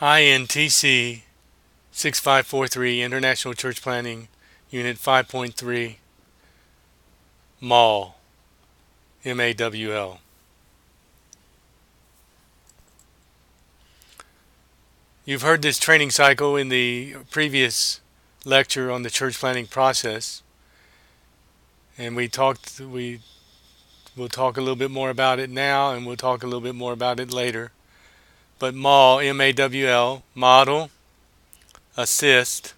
INTC 6543 International Church Planning Unit 5.3 MAWL MAWL. You've heard this training cycle in the previous lecture on the church planning process, and we will talk a little bit more about it now, and we'll talk a little bit more about it later. But MAWL, MAWL, model, assist,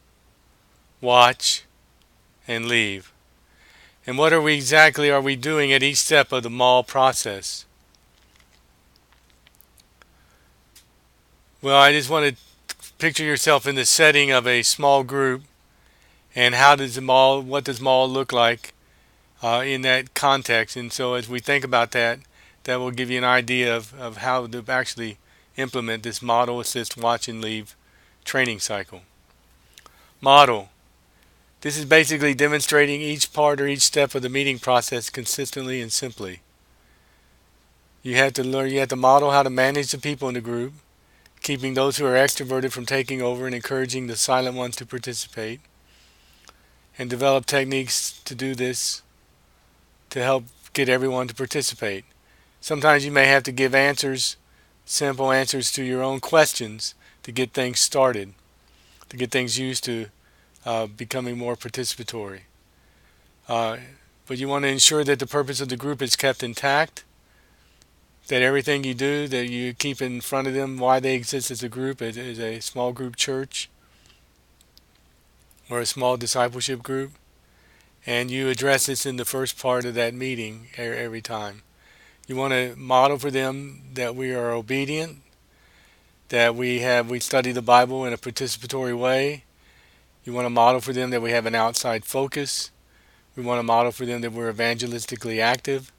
watch, and leave. And what exactly are we doing at each step of the MAWL process? Well, I just want to picture yourself in the setting of a small group, and what does MAWL look like in that context? And so as we think about that, that will give you an idea of how to actually implement this model, assist, watch, and leave training cycle. Model. This is basically demonstrating each part or each step of the meeting process consistently and simply. You have to model how to manage the people in the group, keeping those who are extroverted from taking over and encouraging the silent ones to participate, and develop techniques to do this to help get everyone to participate. Sometimes you may have to give simple answers to your own questions to get things started, to get things used to becoming more participatory. But you want to ensure that the purpose of the group is kept intact, that everything you do, that you keep in front of them why they exist as a group, as a small group church or a small discipleship group, and you address this in the first part of that meeting every time. You want to model for them that we are obedient, that we study the Bible in a participatory way. You want to model for them that we have an outside focus. We want to model for them that we're evangelistically active,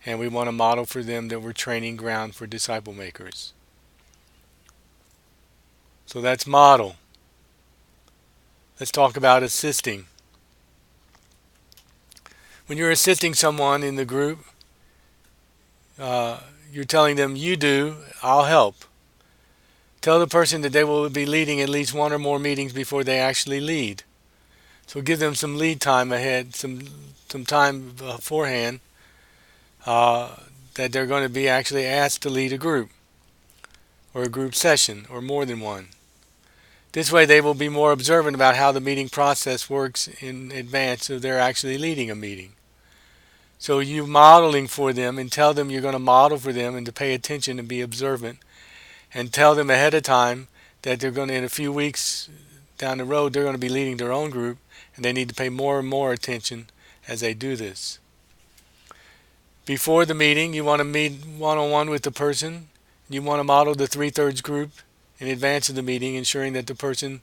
and we want to model for them that we're training ground for disciple makers. So that's model. Let's talk about assisting. When you're assisting someone in the group, you're telling them, you do, I'll help. Tell the person that they will be leading at least one or more meetings before they actually lead. So give them some lead time ahead, some time beforehand, that they're going to be actually asked to lead a group or a group session or more than one. This way they will be more observant about how the meeting process works in advance so they're actually leading a meeting. So you modeling for them and tell them you're going to model for them and to pay attention and be observant, and tell them ahead of time that they're going to, in a few weeks down the road, they're going to be leading their own group, and they need to pay more and more attention as they do this. Before the meeting, you want to meet one-on-one with the person. You want to model the 3/3 group in advance of the meeting, ensuring that the person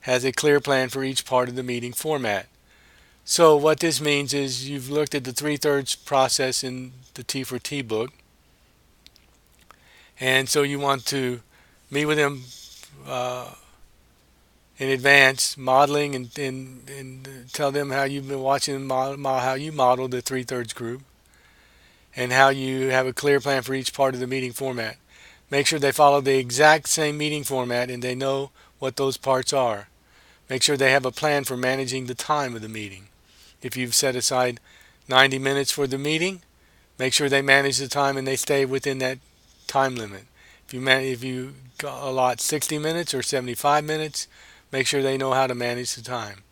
has a clear plan for each part of the meeting format. So what this means is you've looked at the 3/3 process in the T for T book, and so you want to meet with them in advance, modeling and tell them how you've been watching how you model the 3/3 group, and how you have a clear plan for each part of the meeting format. Make sure they follow the exact same meeting format and they know what those parts are. Make sure they have a plan for managing the time of the meeting. If you've set aside 90 minutes for the meeting, make sure they manage the time and they stay within that time limit. If you allot 60 minutes or 75 minutes, make sure they know how to manage the time.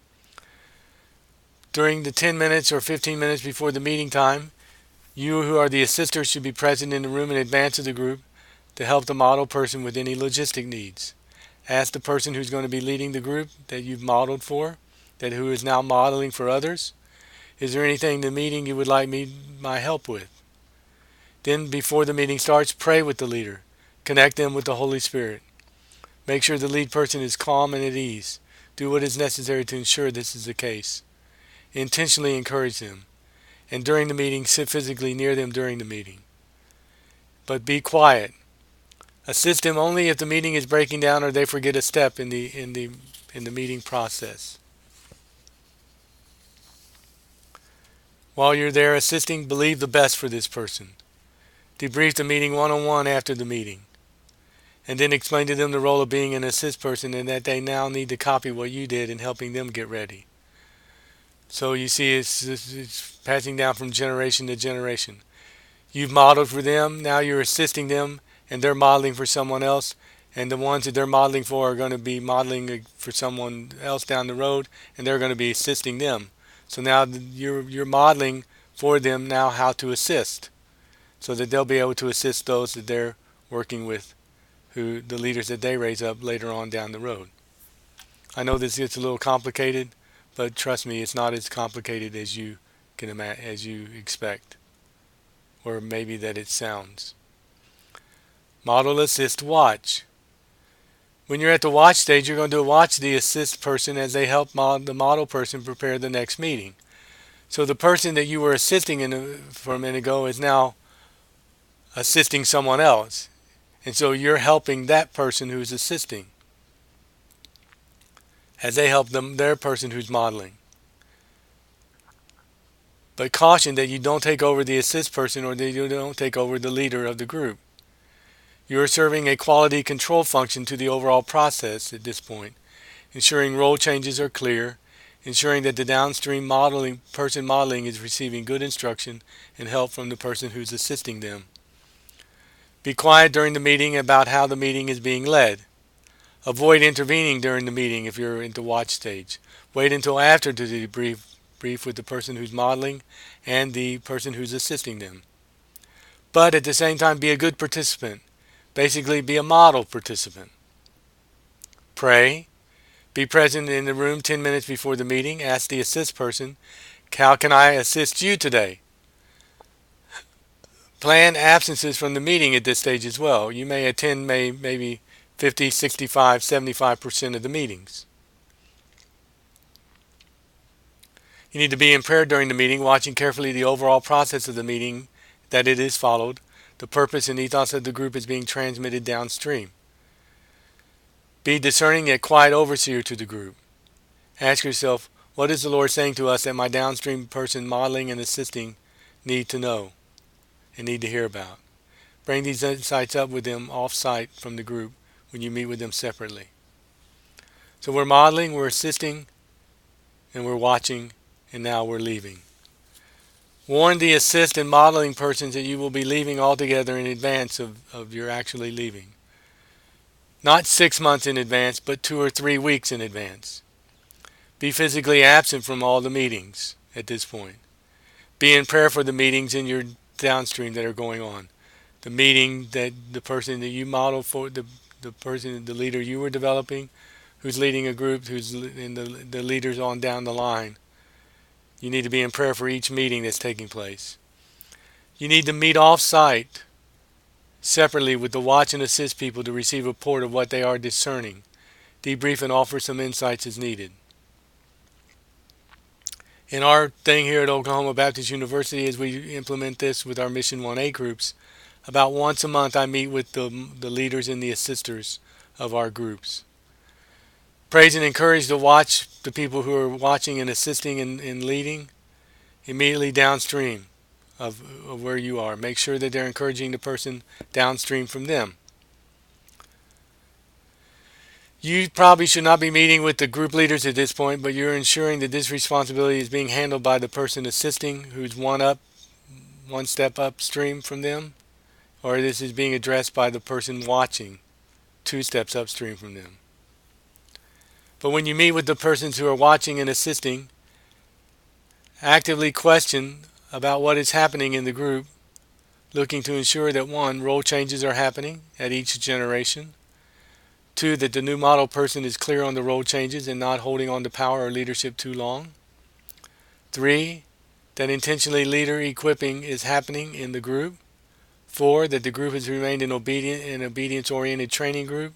During the 10 minutes or 15 minutes before the meeting time, you who are the assisters should be present in the room in advance of the group to help the model person with any logistic needs. Ask the person who's going to be leading the group that you've modeled for, who is now modeling for others, is there anything in the meeting you would like my help with? Then before the meeting starts, pray with the leader. Connect them with the Holy Spirit. Make sure the lead person is calm and at ease. Do what is necessary to ensure this is the case. Intentionally encourage them. And during the meeting, sit physically near them during the meeting. But be quiet. Assist them only if the meeting is breaking down or they forget a step in the meeting process. While you're there assisting, believe the best for this person. Debrief the meeting one-on-one after the meeting. And then explain to them the role of being an assist person and that they now need to copy what you did in helping them get ready. So you see, it's passing down from generation to generation. You've modeled for them, now you're assisting them, and they're modeling for someone else. And the ones that they're modeling for are going to be modeling for someone else down the road, and they're going to be assisting them. So now you're modeling for them now how to assist, so that they'll be able to assist those that they're working with, who the leaders that they raise up later on down the road. I know this gets a little complicated, but trust me, it's not as complicated as you as you expect, or maybe that it sounds. Model, assist, watch. When you're at the watch stage, you're going to watch the assist person as they help the model person prepare the next meeting. So the person that you were assisting for a minute ago is now assisting someone else. And so you're helping that person who's assisting as they help their person who's modeling. But caution that you don't take over the assist person, or that you don't take over the leader of the group. You are serving a quality control function to the overall process at this point, ensuring role changes are clear, ensuring that the downstream person modeling is receiving good instruction and help from the person who's assisting them. Be quiet during the meeting about how the meeting is being led. Avoid intervening during the meeting if you're in the watch stage. Wait until after to debrief with the person who's modeling and the person who's assisting them. But at the same time, be a good participant. Basically, be a model participant. Pray. Be present in the room 10 minutes before the meeting. Ask the assist person, how can I assist you today? Plan absences from the meeting at this stage as well. You may attend maybe 50, 65, 75% of the meetings. You need to be in prayer during the meeting, watching carefully the overall process of the meeting, that it is followed. The purpose and ethos of the group is being transmitted downstream. Be discerning yet quiet overseer to the group. Ask yourself, what is the Lord saying to us that my downstream person modeling and assisting need to know and need to hear about? Bring these insights up with them off-site from the group when you meet with them separately. So we're modeling, we're assisting, and we're watching, and now we're leaving. Warn the assist and modeling persons that you will be leaving altogether in advance of your actually leaving. Not 6 months in advance, but 2 or 3 weeks in advance. Be physically absent from all the meetings at this point. Be in prayer for the meetings in your downstream that are going on. The meeting that the person that you model for, the person, the leader you were developing, who's leading a group, who's in the leaders on down the line. You need to be in prayer for each meeting that's taking place. You need to meet off-site separately with the watch and assist people to receive a report of what they are discerning. Debrief and offer some insights as needed. In our thing here at Oklahoma Baptist University, as we implement this with our Mission 1A groups, about once a month I meet with the leaders and the assisters of our groups. Praise and encourage the people who are watching and assisting and leading immediately downstream of where you are. Make sure that they're encouraging the person downstream from them. You probably should not be meeting with the group leaders at this point, but you're ensuring that this responsibility is being handled by the person assisting, who's one step upstream from them, or this is being addressed by the person watching, 2 steps upstream from them. But when you meet with the persons who are watching and assisting, actively question about what is happening in the group, looking to ensure that 1, role changes are happening at each generation. 2, that the new model person is clear on the role changes and not holding on to power or leadership too long. 3, that intentionally leader equipping is happening in the group. 4, that the group has remained an obedience-oriented training group.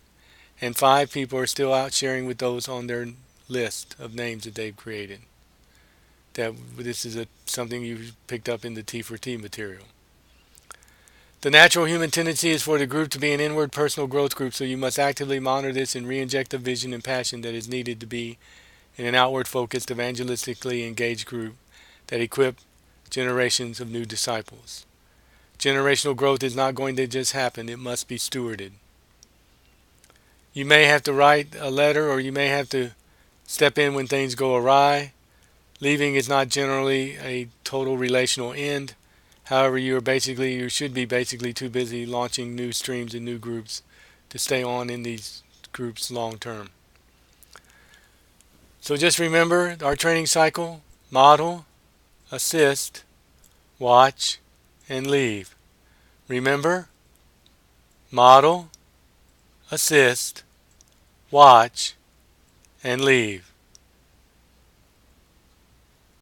And 5, people are still out sharing with those on their list of names that they've created. That this is something you picked up in the T for T material. The natural human tendency is for the group to be an inward personal growth group, so you must actively monitor this and re-inject the vision and passion that is needed to be in an outward-focused, evangelistically engaged group that equip generations of new disciples. Generational growth is not going to just happen, it must be stewarded. You may have to write a letter, or you may have to step in when things go awry. Leaving is not generally a total relational end. However, you should be basically too busy launching new streams and new groups to stay on in these groups long term. So just remember our training cycle: model, assist, watch, and leave. Remember: model, assist, watch, and leave.